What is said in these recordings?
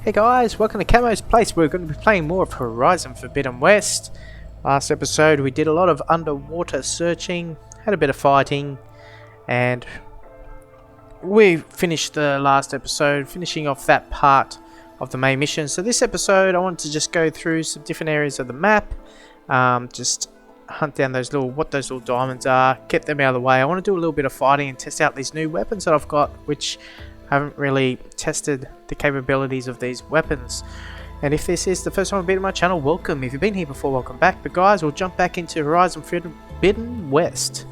Hey guys, welcome to Camo'sPlace. We're going to be playing more of Horizon Forbidden West. Last episode we did a lot of underwater searching, had a bit of fighting, and we finished the last episode, finishing off that part of the main mission. So this episode I wanted to just go through some different areas of the map, just hunt down what those little diamonds are, get them out of the way. I want to do a little bit of fighting and test out these new weapons that I've got, which I haven't really tested the capabilities of these weapons. And if this is the first time you've been to my channel, welcome. If you've been here before, welcome back. But guys, we'll jump back into Horizon Forbidden West.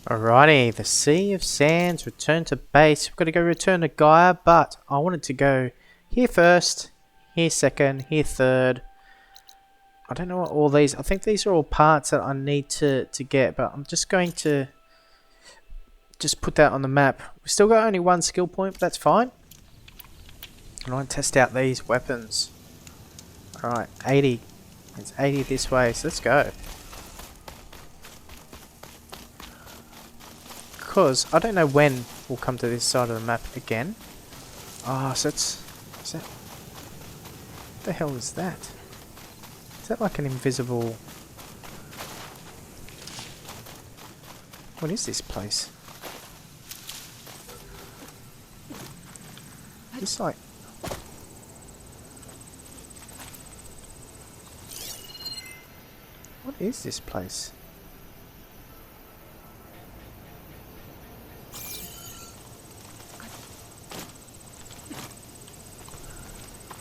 Alrighty, the Sea of Sands, return to base. We've got to go return to Gaia, but I wanted to go here first, here second, here third. I don't know what all these, I think these are all parts that I need to get, but I'm just going to just put that on the map. We've still got only one skill point, but that's fine. I want to test out these weapons. Alright, 80. It's 80 this way, so let's go. Because I don't know when we'll come to this side of the map again. Ah, so it's... is that... what the hell is that? Is that like an invisible... what is this place? It's like... what is this place?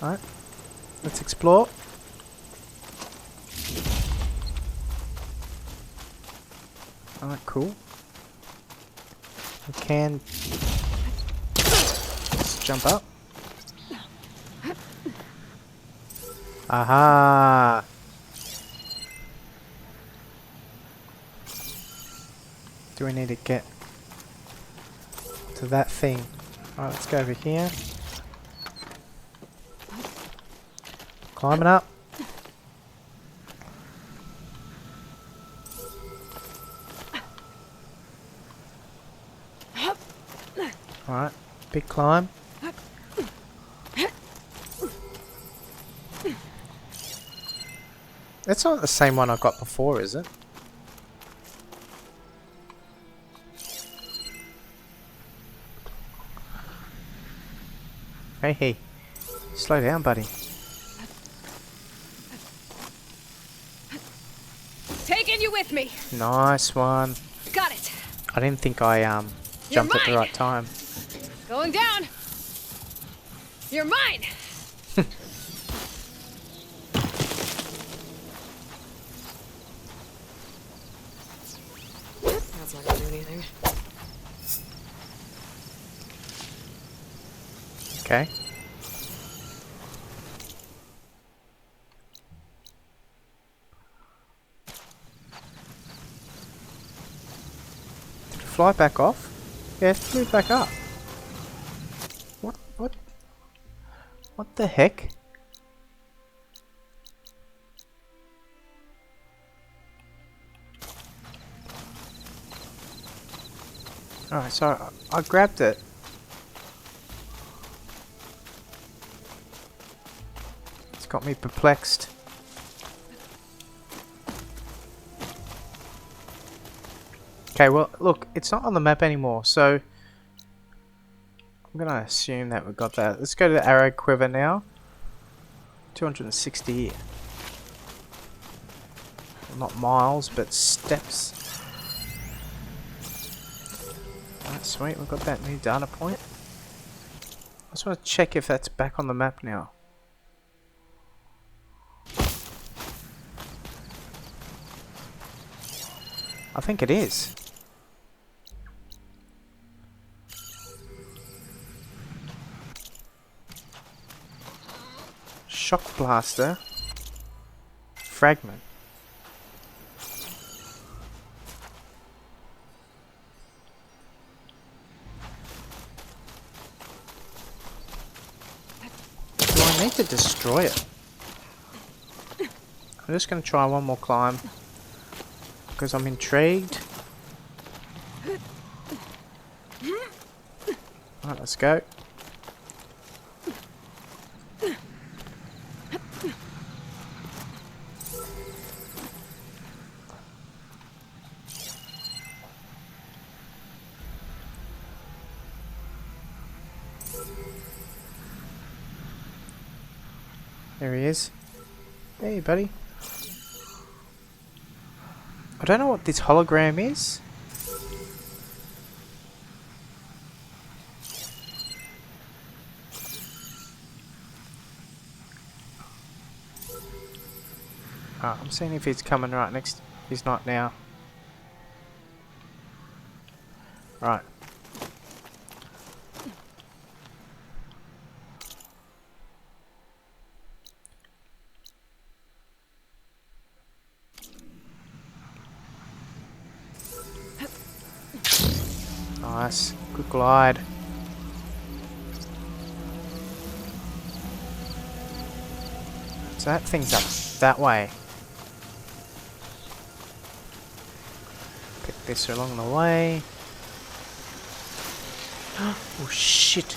Alright, let's explore. Alright, cool. We can... let's jump up. Aha! Do we need to get to that thing? Alright, let's go over here. Climbing up. Alright, big climb. That's not the same one I got before, is it? Hey, slow down, buddy. Taking you with me. Nice one. Got it. I didn't think I jumped at the right time. Going down. You're mine. That's not gonna do anything. Okay. Did it fly back off? Yeah, it flew back up. What the heck? Alright, so I grabbed it. It's got me perplexed. Okay, well, look, it's not on the map anymore, so I'm gonna assume that we got that. Let's go to the arrow quiver now. 260. Not miles, but steps. Alright, sweet, we've got that new data point. I just want to check if that's back on the map now. I think it is. Shock blaster. Fragment. Do I need to destroy it? I'm just going to try one more climb because I'm intrigued. Alright, let's go. There he is. Hey, buddy. I don't know what this hologram is. Oh, I'm seeing if he's coming right next. He's not now. Right. Nice. Good glide. So that thing's up that way. Pick this along the way. Oh shit.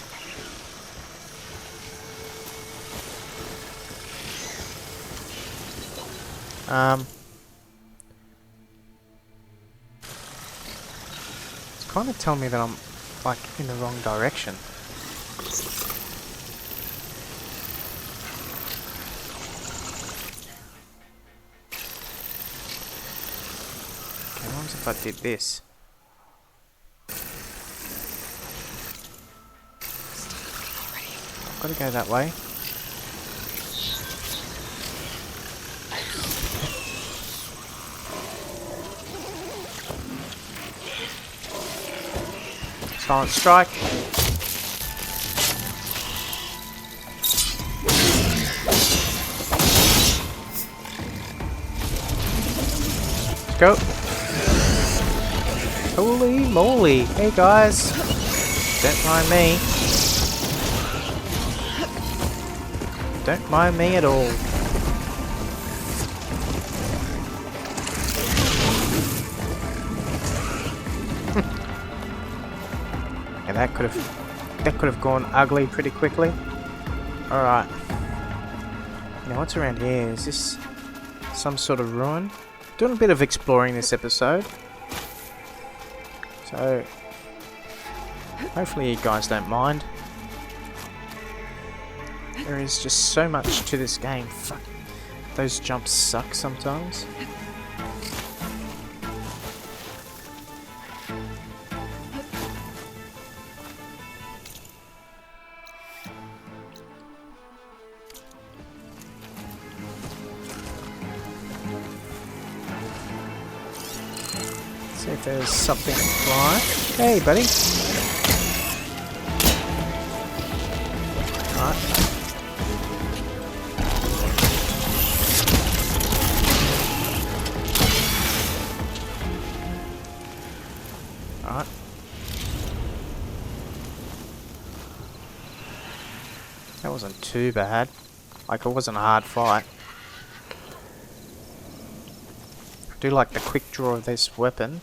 It's kind of telling me that I'm like in the wrong direction. Okay, what if I did this? I've got to go that way. Silent strike. Let's go. Holy moly. Hey guys. Don't mind me. Don't mind me at all. Yeah, that could have gone ugly pretty quickly. All right. Now what's around here? Is this some sort of ruin? Doing a bit of exploring this episode. So hopefully you guys don't mind. There is just so much to this game. Fuck. Those jumps suck sometimes. See if there's something flying. Hey, buddy. Alright. Alright. That wasn't too bad. Like, it wasn't a hard fight. I do like the quick draw of this weapon.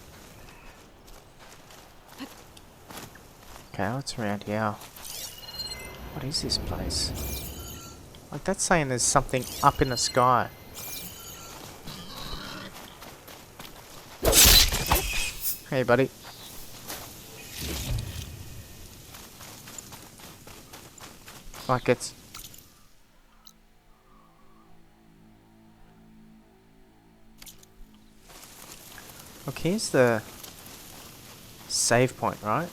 Okay, what's around here? What is this place? Like, that's saying there's something up in the sky. Hey, buddy. Like it's... Look, here's the save point, right?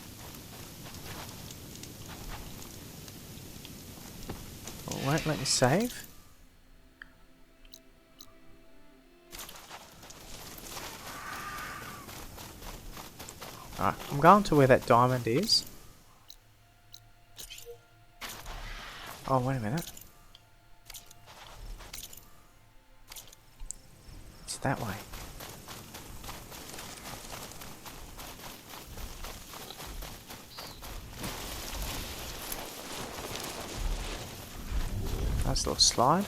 Oh, it won't let me save? Alright, I'm going to where that diamond is. Oh, wait a minute. It's that way. Nice little slide.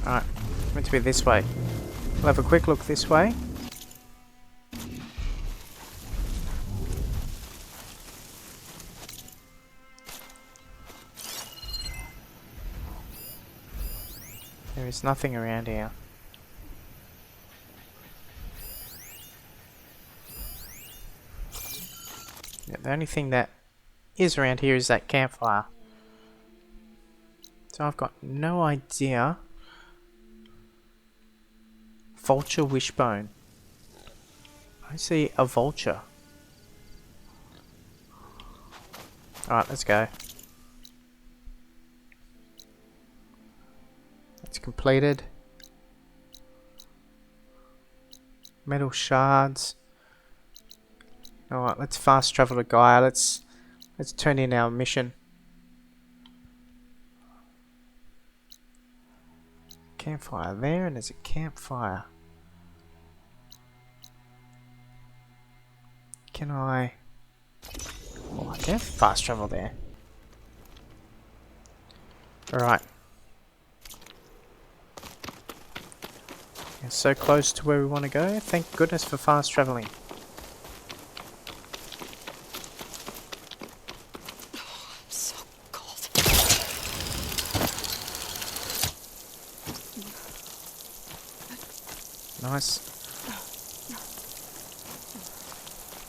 Alright, meant to be this way. We'll have a quick look this way. There is nothing around here. Yeah, the only thing that is around here is that campfire. So I've got no idea. Vulture wishbone. I see a vulture. Alright, let's go. It's completed. Metal shards. Alright, let's fast travel to Gaia. Let's turn in our mission. Campfire there, and there's a campfire. Can I... Oh, I can fast travel there. Alright. We're so close to where we want to go. Thank goodness for fast traveling. I'm so cold. Nice.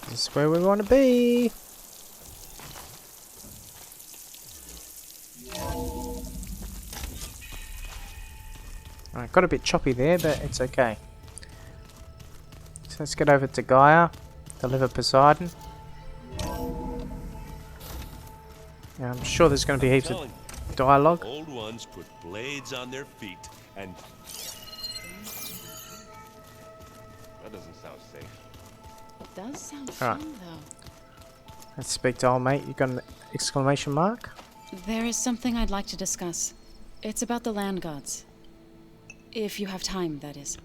This is where we want to be. Alright, got a bit choppy there, but it's okay. So let's get over to Gaia, deliver Poseidon. Yeah, I'm sure there's going to be heaps of dialogue. Old ones put blades on their feet and... That doesn't sound safe. It does sound Alright. fun, though. Let's speak to old mate. You got an exclamation mark? There is something I'd like to discuss. It's about the land gods. If you have time, that is.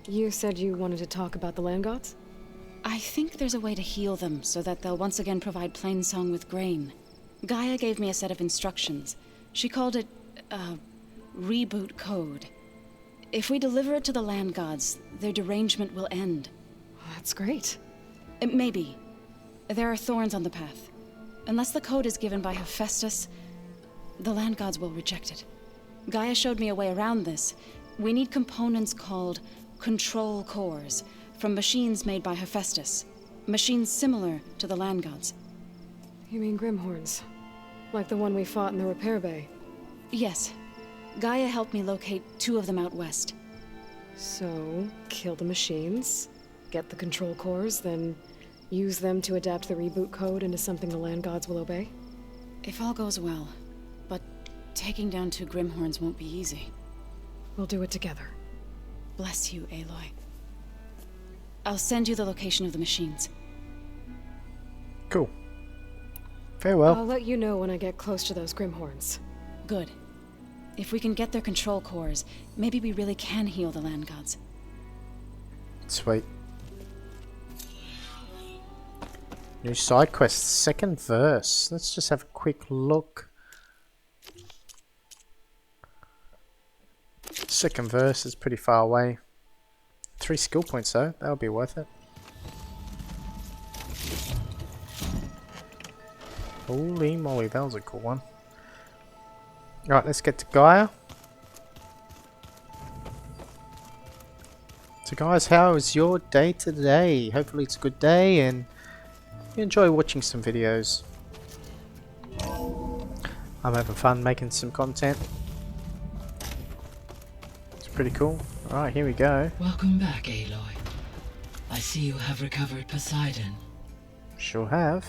You said you wanted to talk about the land gods? I think there's a way to heal them so that they'll once again provide Plainsong with grain. Gaia gave me a set of instructions. She called it, reboot code. If we deliver it to the land gods, their derangement will end. That's great. Maybe. There are thorns on the path. Unless the code is given by Hephaestus, the land gods will reject it. Gaia showed me a way around this. We need components called control cores from machines made by Hephaestus. Machines similar to the land gods. You mean Grimhorns? Like the one we fought in the repair bay? Yes. Gaia helped me locate 2 of them out west. So, kill the machines, get the control cores, then use them to adapt the reboot code into something the land gods will obey? If all goes well. But taking down 2 Grimhorns won't be easy. We'll do it together. Bless you, Aloy. I'll send you the location of the machines. Cool. Farewell. I'll let you know when I get close to those Grimhorns. Good. If we can get their control cores, maybe we really can heal the land gods. Sweet. New side quest, second verse. Let's just have a quick look. Second verse is pretty far away. 3 skill points though, that'll be worth it. Holy moly, that was a cool one. Alright, let's get to Gaia. So guys, how is your day today? Hopefully it's a good day and you enjoy watching some videos. I'm having fun making some content. It's pretty cool. Alright, here we go. Welcome back, Aloy. I see you have recovered Poseidon. Sure have.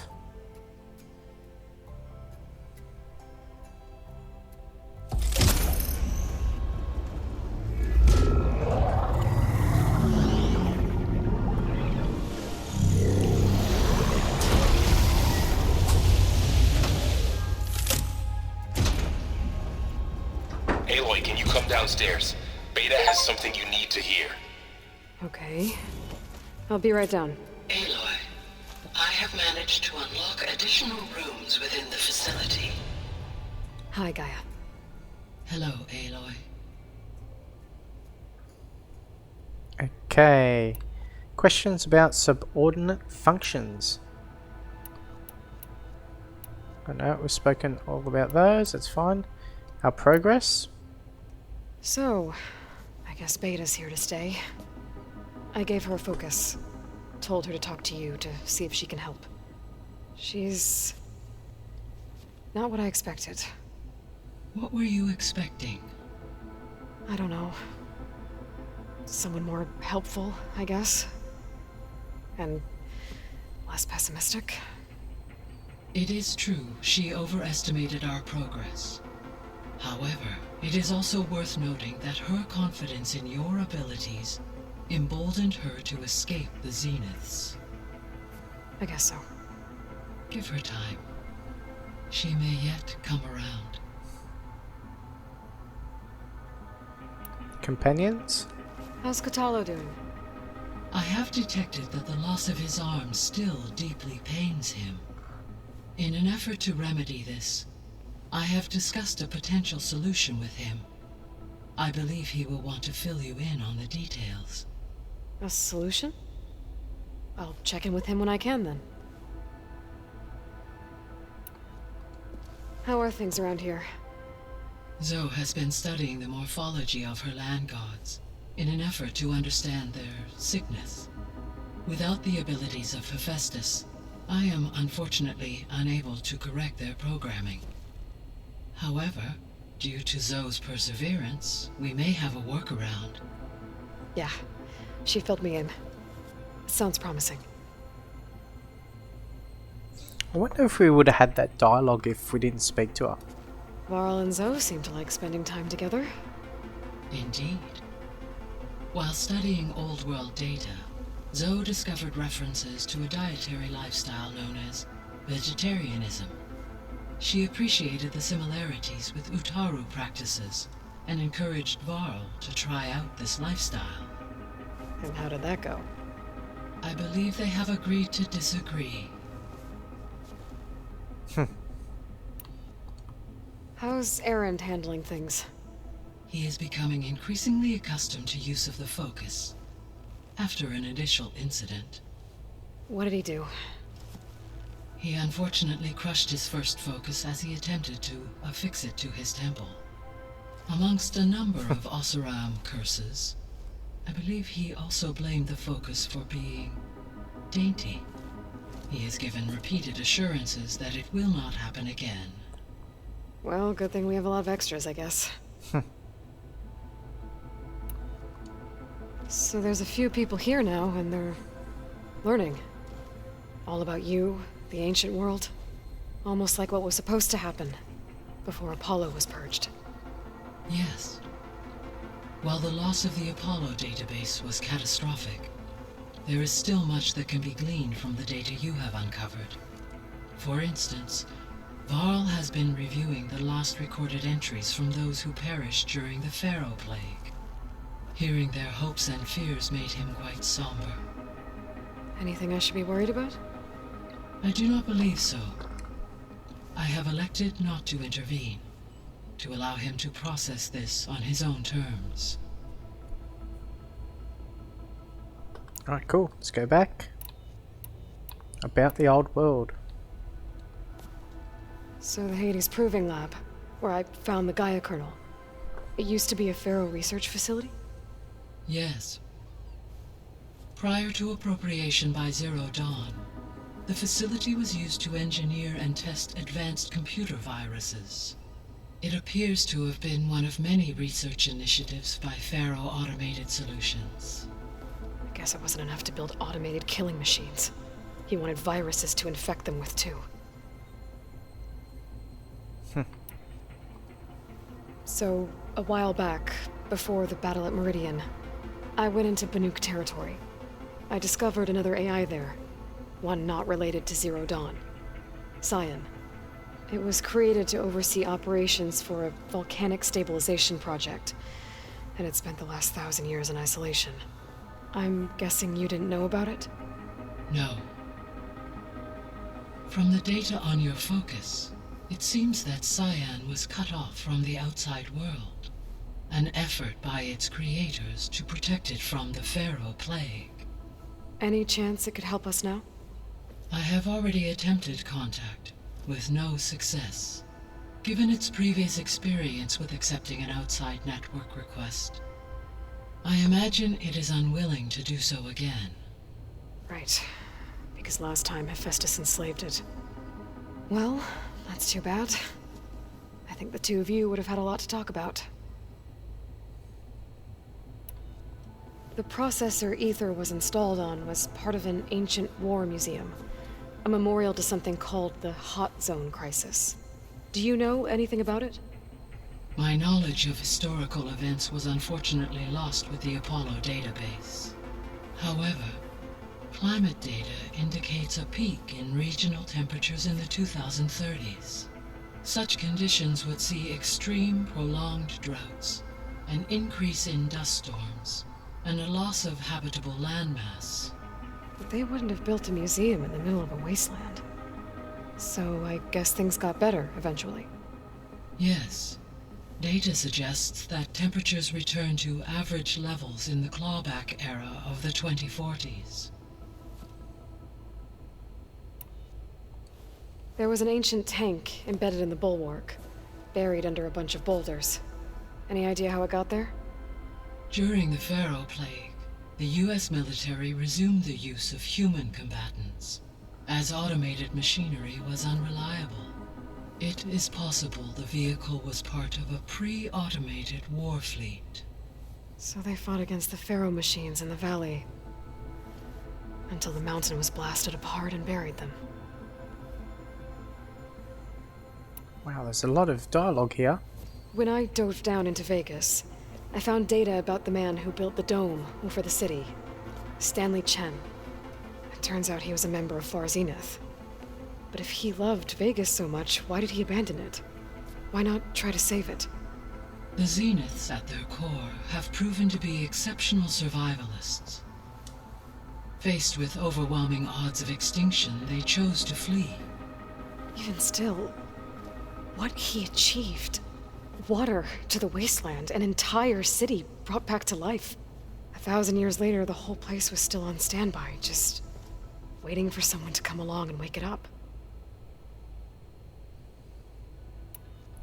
Aloy, can you come downstairs? Beta has something you need to hear. Okay. I'll be right down. Aloy, I have managed to unlock additional rooms within the facility. Hi, Gaia. Hello, Aloy. Okay. Questions about subordinate functions. I know we've spoken all about those, that's fine. Our progress. So, I guess Beta's here to stay. I gave her a focus. told her to talk to you to see if she can help. She's not what I expected. What were you expecting? I don't know. Someone more helpful, I guess. And less pessimistic. It is true, she overestimated our progress. However, it is also worth noting that her confidence in your abilities emboldened her to escape the Zeniths. I guess so. Give her time. She may yet come around. Companions? How's Kotallo doing? I have detected that the loss of his arm still deeply pains him. In an effort to remedy this, I have discussed a potential solution with him. I believe he will want to fill you in on the details. A solution? I'll check in with him when I can, then. How are things around here? Zoe has been studying the morphology of her land gods in an effort to understand their sickness. Without the abilities of Hephaestus, I am unfortunately unable to correct their programming. However, due to Zoe's perseverance, we may have a workaround. Yeah, she filled me in. Sounds promising. I wonder if we would have had that dialogue if we didn't speak to her. Varl and Zoe seem to like spending time together. Indeed. While studying Old World data, Zoe discovered references to a dietary lifestyle known as vegetarianism. She appreciated the similarities with Utaru practices and encouraged Varl to try out this lifestyle. And how did that go? I believe they have agreed to disagree. How's Erend handling things? He is becoming increasingly accustomed to use of the focus after an initial incident. What did he do? He unfortunately crushed his first focus as he attempted to affix it to his temple. Amongst a number of Oseram curses, I believe he also blamed the focus for being dainty. He has given repeated assurances that it will not happen again. Well, good thing we have a lot of extras, I guess. So there's a few people here now, and they're learning. All about you, the ancient world. Almost like what was supposed to happen before Apollo was purged. Yes. While the loss of the Apollo database was catastrophic, there is still much that can be gleaned from the data you have uncovered. For instance, Varl has been reviewing the last recorded entries from those who perished during the Pharaoh Plague. Hearing their hopes and fears made him quite somber. Anything I should be worried about? I do not believe so. I have elected not to intervene, to allow him to process this on his own terms. Alright, cool. Let's go back. About the old world. So the Hades Proving Lab, where I found the Gaia kernel. It used to be a Pharaoh research facility? Yes. Prior to appropriation by Zero Dawn, the facility was used to engineer and test advanced computer viruses. It appears to have been one of many research initiatives by Pharaoh Automated Solutions. I guess it wasn't enough to build automated killing machines. He wanted viruses to infect them with, too. So, a while back, before the battle at Meridian, I went into Banuk territory. I discovered another AI there, one not related to Zero Dawn. Cyan. It was created to oversee operations for a volcanic stabilization project, and it spent the last 1,000 years in isolation. I'm guessing you didn't know about it? No. From the data on your focus, it seems that Cyan was cut off from the outside world, an effort by its creators to protect it from the Pharaoh Plague. Any chance it could help us now? I have already attempted contact, with no success. Given its previous experience with accepting an outside network request, I imagine it is unwilling to do so again. Right. Because last time Hephaestus enslaved it. Well, that's too bad. I think the two of you would have had a lot to talk about. The processor Ether was installed on was part of an ancient war museum. A memorial to something called the Hot Zone Crisis. Do you know anything about it? My knowledge of historical events was unfortunately lost with the Apollo database. However, climate data indicates a peak in regional temperatures in the 2030s. Such conditions would see extreme, prolonged droughts, an increase in dust storms, and a loss of habitable landmass. But they wouldn't have built a museum in the middle of a wasteland. So I guess things got better eventually. Yes. Data suggests that temperatures returned to average levels in the clawback era of the 2040s. There was an ancient tank embedded in the bulwark, buried under a bunch of boulders. Any idea how it got there? During the Pharaoh Plague, the US military resumed the use of human combatants, as automated machinery was unreliable. It is possible the vehicle was part of a pre-automated war fleet. So they fought against the Pharaoh machines in the valley, until the mountain was blasted apart and buried them. Wow, there's a lot of dialogue here. When I dove down into Vegas, I found data about the man who built the dome over the city, Stanley Chen. It turns out he was a member of Far Zenith. But if he loved Vegas so much, why did he abandon it? Why not try to save it? The Zeniths at their core have proven to be exceptional survivalists. Faced with overwhelming odds of extinction, they chose to flee. Even still, what he achieved. Water to the wasteland, an entire city brought back to life. 1,000 years later, the whole place was still on standby, just waiting for someone to come along and wake it up.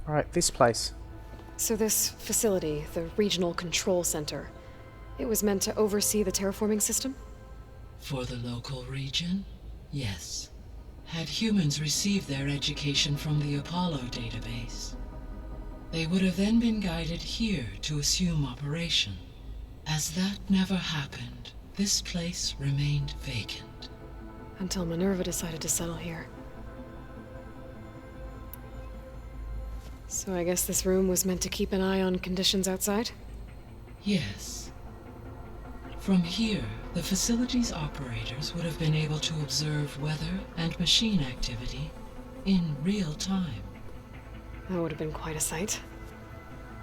Alright, this place. So this facility, the Regional Control Center, it was meant to oversee the terraforming system? For the local region, yes. Had humans received their education from the Apollo database, they would have then been guided here to assume operation. As that never happened, this place remained vacant. Until Minerva decided to settle here. So I guess this room was meant to keep an eye on conditions outside? Yes. From here, the facility's operators would have been able to observe weather and machine activity in real time. That would have been quite a sight.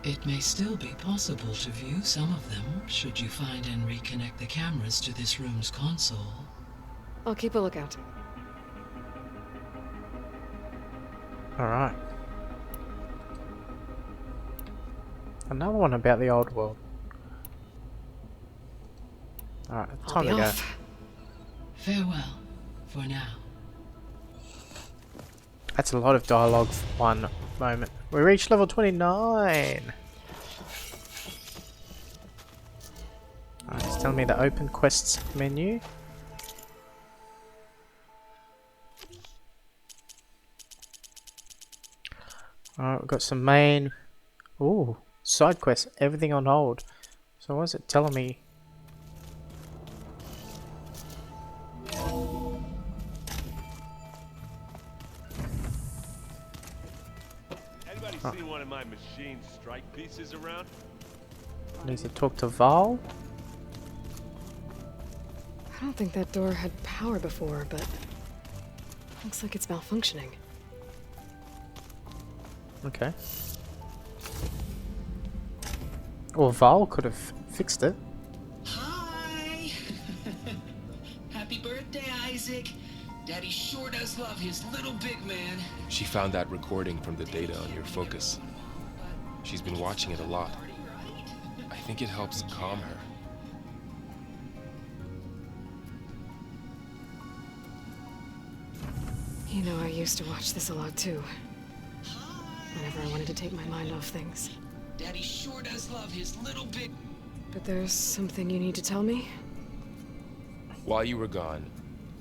It may still be possible to view some of them, should you find and reconnect the cameras to this room's console. I'll keep a lookout. Alright. Another one about the old world. Alright, time to go. Farewell, for now. That's a lot of dialogue for one moment. We reached level 29! Alright, it's telling me the open quests menu. Alright, we've got some main... Ooh, side quests, everything on hold. So what is it telling me? Anybody seen one of my machine strike pieces around? Need to talk to Val? I don't think that door had power before, but looks like it's malfunctioning. Okay. Or Val could have fixed it. Hi! Happy birthday, Isaac. Daddy sure does love his little big man. She found that recording from the data on your focus. She's been watching it a lot. I think it helps calm her. You know, I used to watch this a lot too. Whenever I wanted to take my mind off things. Daddy sure does love his little big... But there's something you need to tell me? While you were gone,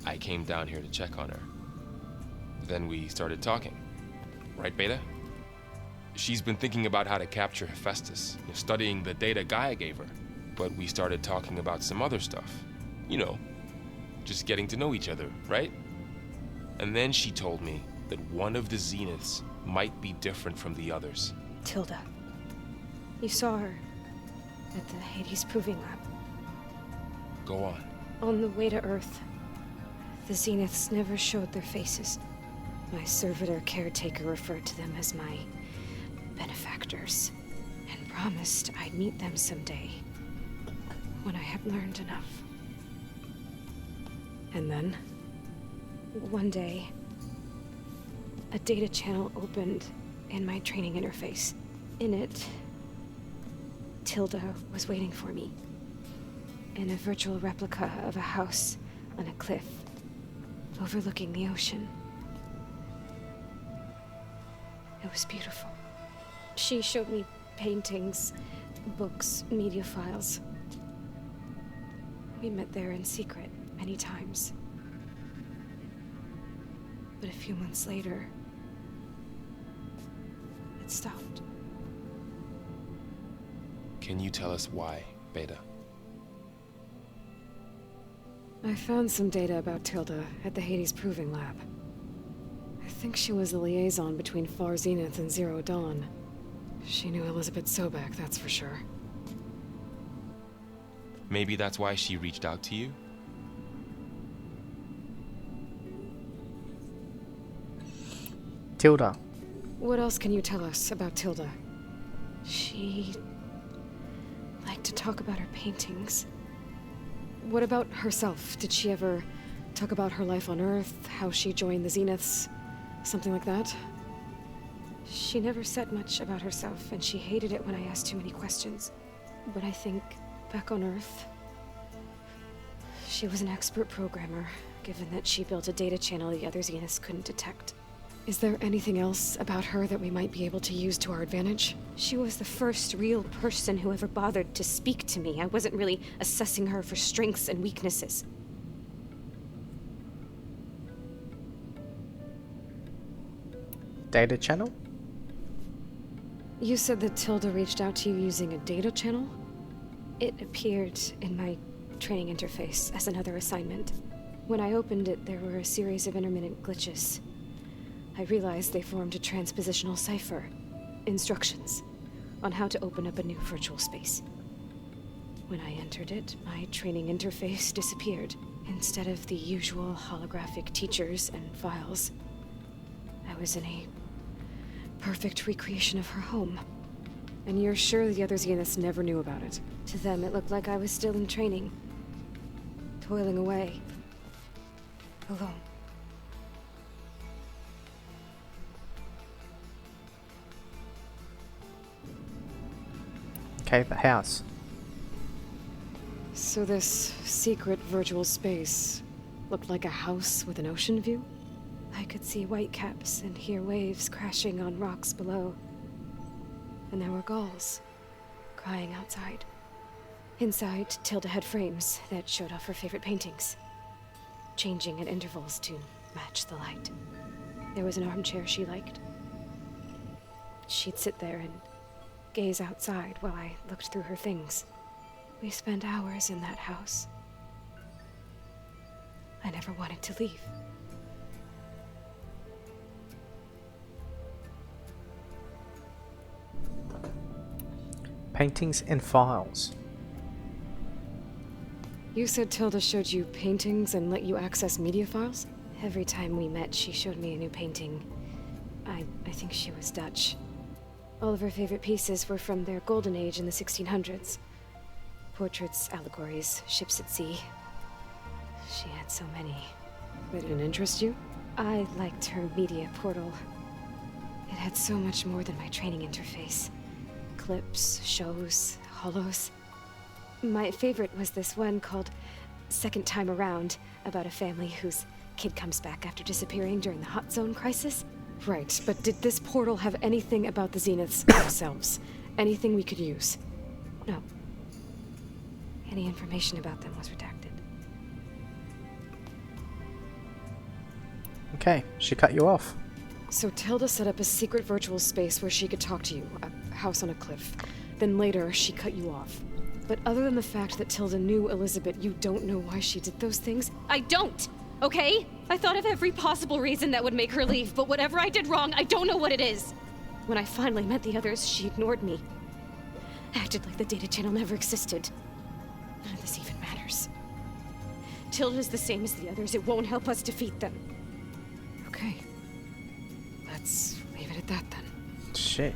I came down here to check on her. Then we started talking. Right, Beta? She's been thinking about how to capture Hephaestus, studying the data Gaia gave her. But we started talking about some other stuff. You know, just getting to know each other, right? And then she told me that one of the Zeniths might be different from the others. Tilda. You saw her at the Hades Proving Lab. Go on. On the way to Earth, the Zeniths never showed their faces. My servitor caretaker referred to them as my benefactors, and promised I'd meet them someday, when I had learned enough. And then, one day, a data channel opened in my training interface. In it, Tilda was waiting for me, in a virtual replica of a house on a cliff, overlooking the ocean. It was beautiful. She showed me paintings, books, media files. We met there in secret many times. But a few months later, it stopped. Can you tell us why, Beta? I found some data about Tilda at the Hades Proving Lab. I think she was the liaison between Far Zenith and Zero Dawn. She knew Elizabeth Sobek, that's for sure. Maybe that's why she reached out to you? Tilda. What else can you tell us about Tilda? She liked to talk about her paintings. What about herself? Did she ever talk about her life on Earth, how she joined the Zeniths, something like that? She never said much about herself, and she hated it when I asked too many questions. But I think, back on Earth, she was an expert programmer, given that she built a data channel the other Zeniths couldn't detect. Is there anything else about her that we might be able to use to our advantage? She was the first real person who ever bothered to speak to me. I wasn't really assessing her for strengths and weaknesses. Data channel? You said that Tilda reached out to you using a data channel? It appeared in my training interface as another assignment. When I opened it, there were a series of intermittent glitches. I realized they formed a transpositional cipher, instructions, on how to open up a new virtual space. When I entered it, my training interface disappeared. Instead of the usual holographic teachers and files, I was in a perfect recreation of her home. And you're sure the other Zeniths never knew about it? To them, it looked like I was still in training, toiling away, alone. Okay, the house. So this secret virtual space looked like a house with an ocean view? I could see whitecaps and hear waves crashing on rocks below. And there were gulls crying outside. Inside, Tilda had frames that showed off her favorite paintings, changing at intervals to match the light. There was an armchair she liked. She'd sit there and gaze outside while I looked through her things. We spent hours in that house. I never wanted to leave. Paintings and files. You said Tilda showed you paintings and let you access media files? Every time we met, she showed me a new painting. I think she was Dutch. All of her favorite pieces were from their golden age in the 1600s. Portraits, allegories, ships at sea. She had so many. They didn't interest you? I liked her media portal. It had so much more than my training interface. Clips, shows, holos. My favorite was this one called Second Time Around, about a family whose kid comes back after disappearing during the Hot Zone crisis. Right, but did this portal have anything about the Zeniths themselves? Anything we could use? No. Any information about them was redacted. Okay, she cut you off. So Tilda set up a secret virtual space where she could talk to you, a house on a cliff. Then later, she cut you off. But other than the fact that Tilda knew Elizabeth, you don't know why she did those things? I don't! Okay? I thought of every possible reason that would make her leave, but whatever I did wrong, I don't know what it is. When I finally met the others, she ignored me. Acted like the data channel never existed. None of this even matters. Tilda's the same as the others. It won't help us defeat them. Okay. Let's leave it at that then. Shit.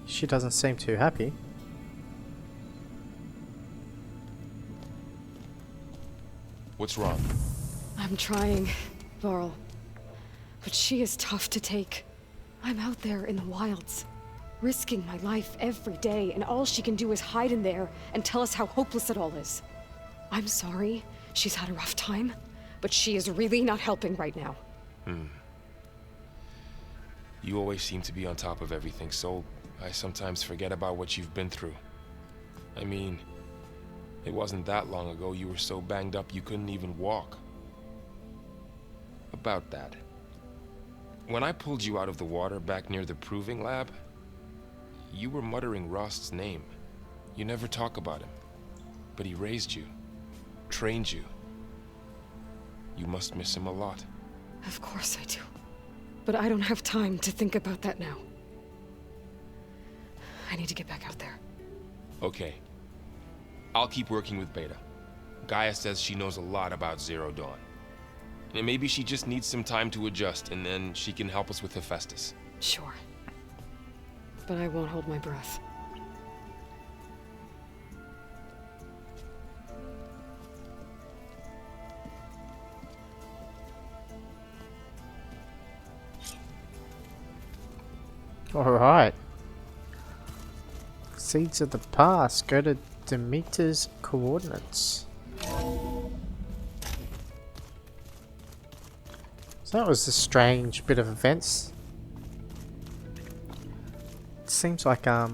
She doesn't seem too happy. What's wrong? I'm trying, Varl. But she is tough to take. I'm out there in the wilds, risking my life every day, and all she can do is hide in there and tell us how hopeless it all is. I'm sorry, she's had a rough time, but she is really not helping right now. You always seem to be on top of everything, so I sometimes forget about what you've been through. I mean, it wasn't that long ago you were so banged up you couldn't even walk. About that. When I pulled you out of the water back near the proving lab, you were muttering Rost's name. You never talk about him. But he raised you, trained you. You must miss him a lot. Of course I do. But I don't have time to think about that now. I need to get back out there. Okay. I'll keep working with Beta. Gaia says she knows a lot about Zero Dawn. And maybe she just needs some time to adjust, and then she can help us with Hephaestus. Sure. But I won't hold my breath. Alright. Seeds of the past. Go to Demeter's coordinates. So that was a strange bit of events. It seems like I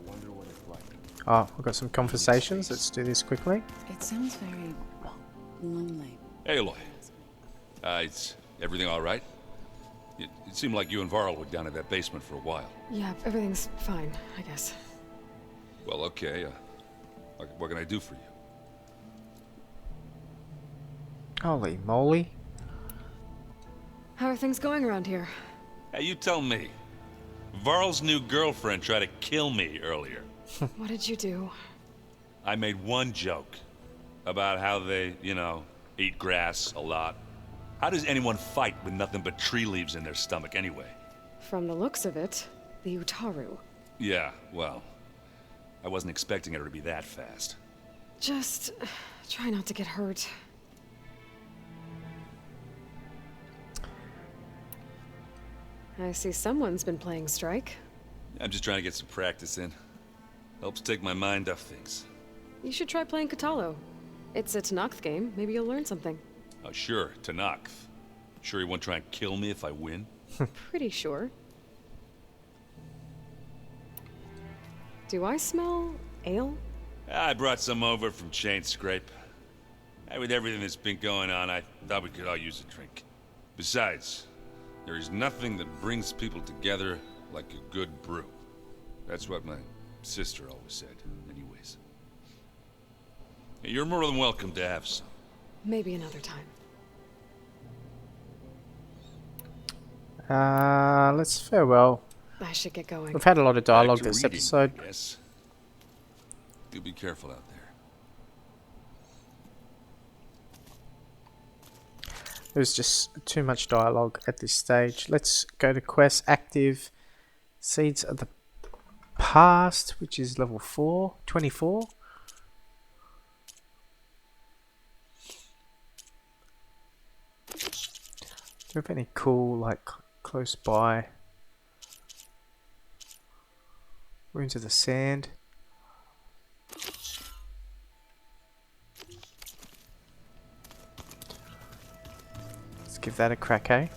wonder what it's like. oh, we've got some conversations. Let's do this quickly. It sounds very lonely. Hey, Aloy. Is everything all right? It seemed like you and Varl were down in that basement for a while. Yeah, everything's fine, I guess. Well, okay. What can I do for you? Holy moly. How are things going around here? Hey, you tell me. Varl's new girlfriend tried to kill me earlier. What did you do? I made one joke about how they, eat grass a lot. How does anyone fight with nothing but tree leaves in their stomach anyway? From the looks of it, the Utaru. Yeah, well, I wasn't expecting her to be that fast. Just try not to get hurt. I see someone's been playing Strike. I'm just trying to get some practice in. Helps take my mind off things. You should try playing Katalo. It's a Tanakh game. Maybe you'll learn something. Oh, sure, Tanakh. Sure he won't try and kill me if I win? Pretty sure. Do I smell ale? I brought some over from Chain Scrape. With everything that's been going on, I thought we could all use a drink. Besides, there is nothing that brings people together like a good brew. That's what my sister always said, anyways. You're more than welcome to have some. Maybe another time. Let's farewell. I should get going. We've had a lot of dialogue Back to this reading, episode. I guess. You be careful out there. There's just too much dialogue at this stage. Let's go to quest active. Seeds of the past, which is level 4, 24. Do you have any cool, like, close by? Ruins of the Sand. Let's give that a crack, eh?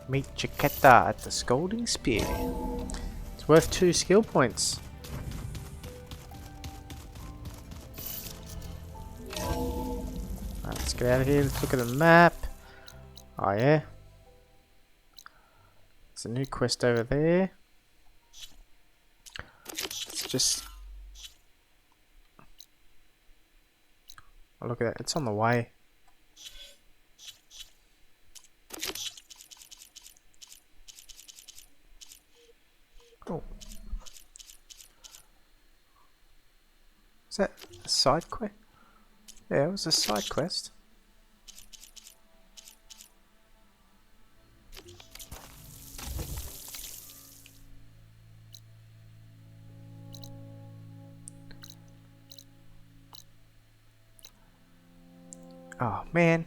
Meet Chiquetta at the Scolding Spear. It's worth 2 skill points. Right, let's get out of here. Let's look at the map. Oh yeah. There's a new quest over there. Let's just... Oh, look at that. It's on the way. Oh. Is that a side quest? Yeah, it was a side quest. Oh man.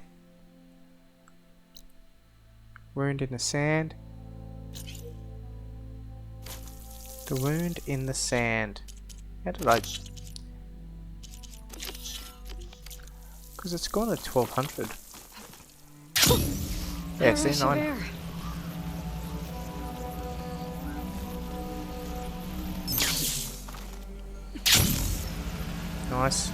Wound in the sand. The wound in the sand. How did I... Because it's gone at 1200. Yeah, see, 9. Nice.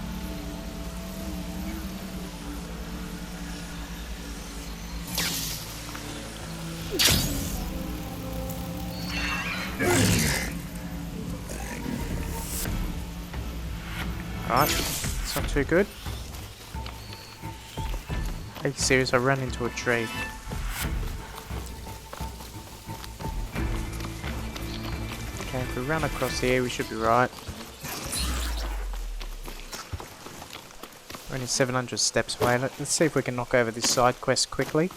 Alright, it's not too good. Are you serious? I ran into a tree. Okay, if we run across here, we should be right. We're only 700 steps away. Let's see if we can knock over this side quest quickly.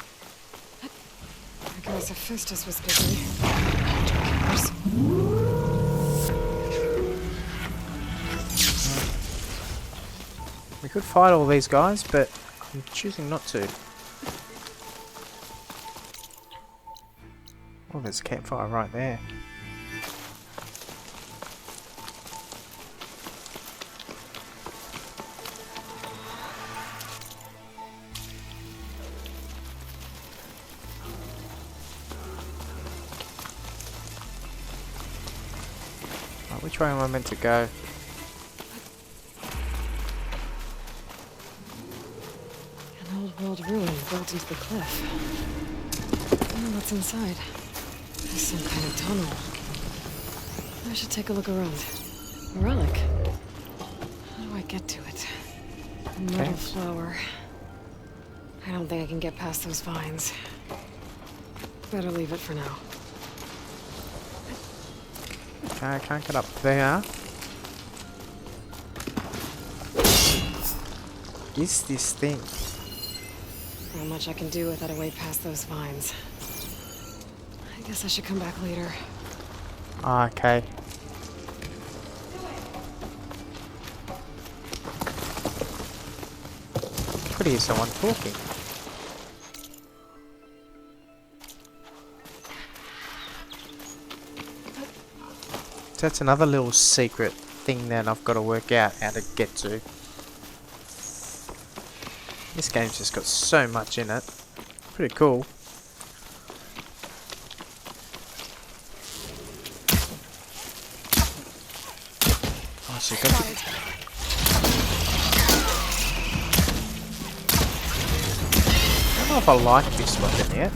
I guess Hephaestus was busy. We could fight all these guys, but I'm choosing not to. Oh, there's a campfire right there. Right, which way am I meant to go? Old ruin built into the cliff. I don't know what's inside. There's some kind of tunnel. I should take a look around. A relic. How do I get to it? A metal flower. I don't think I can get past those vines. Better leave it for now. Okay, I can't get up there. Is this thing? Not much I can do without a way past those vines. I guess I should come back later. Okay. Could hear someone talking. So that's another little secret thing that I've got to work out how to get to. This game's just got so much in it. Pretty cool. Oh, so you got to... I don't know if I like this weapon yet.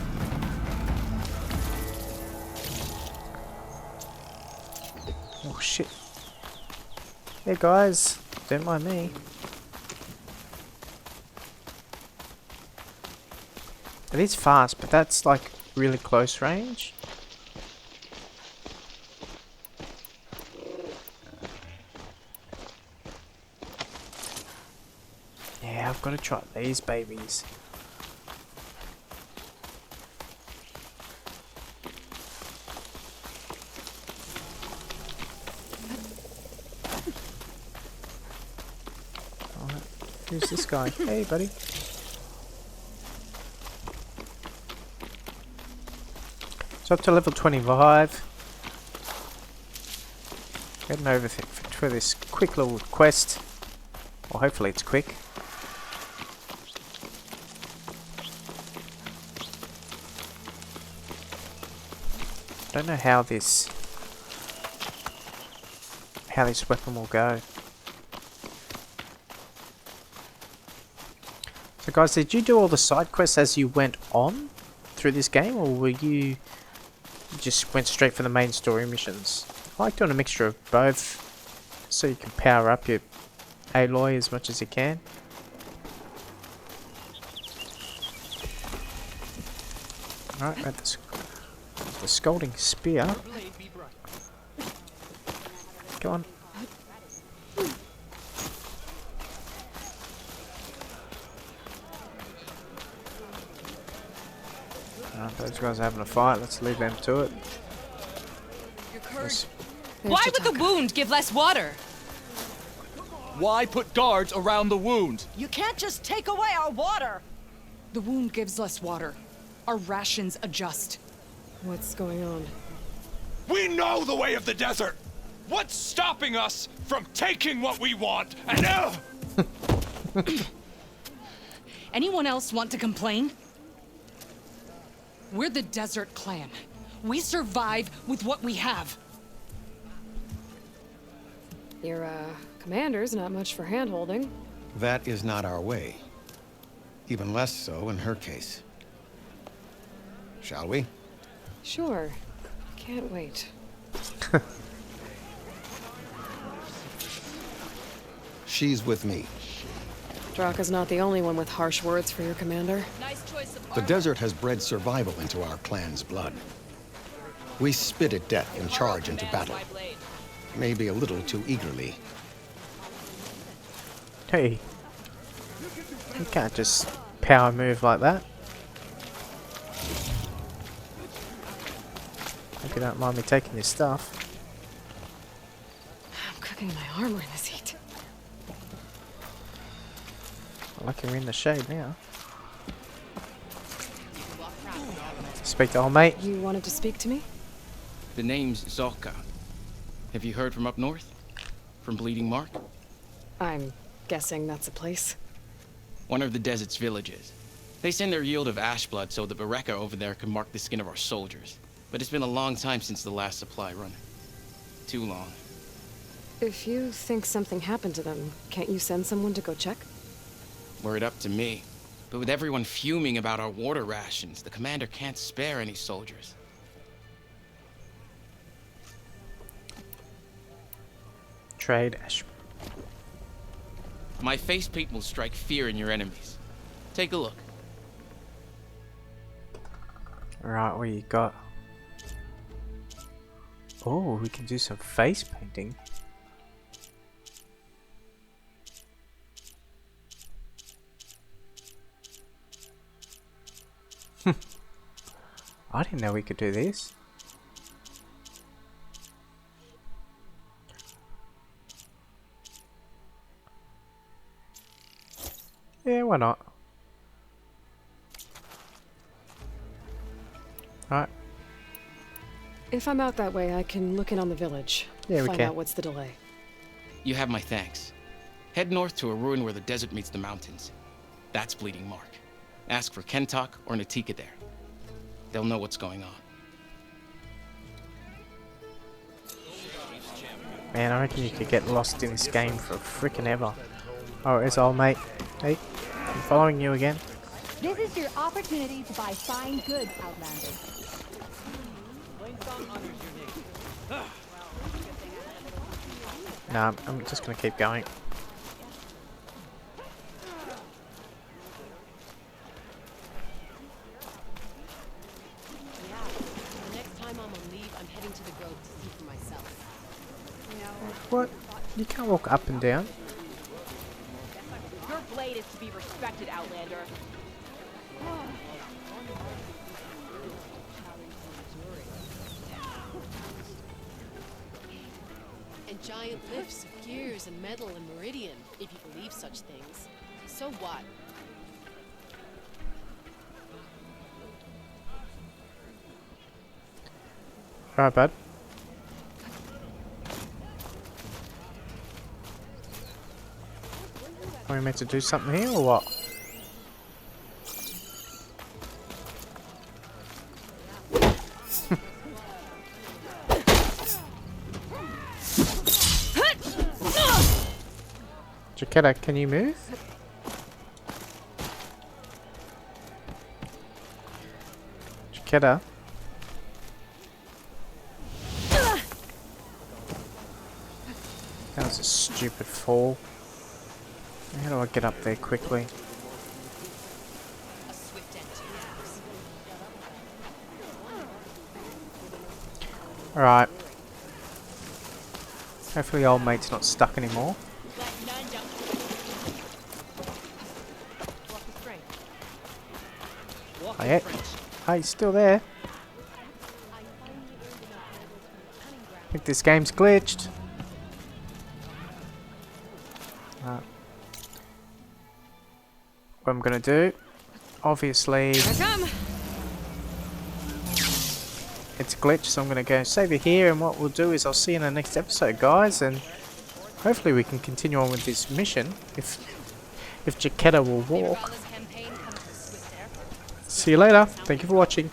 Oh shit. Hey guys, don't mind me. It is fast, but that's like really close range. Yeah, I've got to try these babies. Alright, who's this guy? Hey, buddy. So up to level 25. Heading over for this quick little quest. Or hopefully it's quick. Don't know how this how this weapon will go. So guys, did you do all the side quests as you went on through this game, or were you just went straight for the main story missions? I like doing a mixture of both, so you can power up your Aloy as much as you can. Alright, got the Scalding Spear. Go on. Those guys are having a fight. Let's leave them to it. Why would the wound give less water? Why put guards around the wound? You can't just take away our water! The wound gives less water. Our rations adjust. What's going on? We know the way of the desert! What's stopping us from taking what we want and Anyone else want to complain? We're the Desert Clan. We survive with what we have. Your, commander's not much for hand-holding. That is not our way. Even less so in her case. Shall we? Sure. Can't wait. She's with me. Draka's not the only one with harsh words for your commander. Nice choice of The desert has bred survival into our clan's blood. We spit at death and charge into battle. Maybe a little too eagerly. Hey, you can't just power move like that. Hope you don't mind me taking your stuff. I'm cooking my armor in this heat. Lucky we're in the shade now. Speak to old mate. You wanted to speak to me? The name's Zolka. Have you heard from up north? From Bleeding Mark? I'm guessing that's a place. One of the desert's villages. They send their yield of ash blood so the Bereka over there can mark the skin of our soldiers. But it's been a long time since the last supply run. Too long. If you think something happened to them, can't you send someone to go check? Were it up to me. But with everyone fuming about our water rations, the commander can't spare any soldiers. Trade ash. My facepaint will strike fear in your enemies. Take a look. Right, what you got? Oh, we can do some face painting. I didn't know we could do this. Yeah, why not? Alright. If I'm out that way, I can look in on the village. Yeah, we find can. out what's the delay. You have my thanks. Head north to a ruin where the desert meets the mountains. That's Bleeding Mark. Ask for Kentok or Natika there. They'll know what's going on. Man, I reckon you could get lost in this game for frickin' ever. Oh, it's old mate. Hey, I'm following you again. This is your opportunity to buy fine goods, Outlander. Nah, I'm just gonna keep going. What? You can't walk up and down. Your blade is to be respected, Outlander. And giant lifts of gears and metal and meridian, if you believe such things. So what? Alright, bud. Are we meant to do something here or what? Jaquetta, can you move? Jaquetta? That was a stupid fall. How do I get up there quickly? Alright. Hopefully old mate's not stuck anymore. Oh yeah. Oh, he's still there. I think this game's glitched. What I'm gonna do, obviously, it's a glitch, so I'm gonna go save it here, and what we'll do is I'll see you in the next episode, guys, and hopefully we can continue on with this mission if Jaquetta will walk. See you later. Thank you for watching.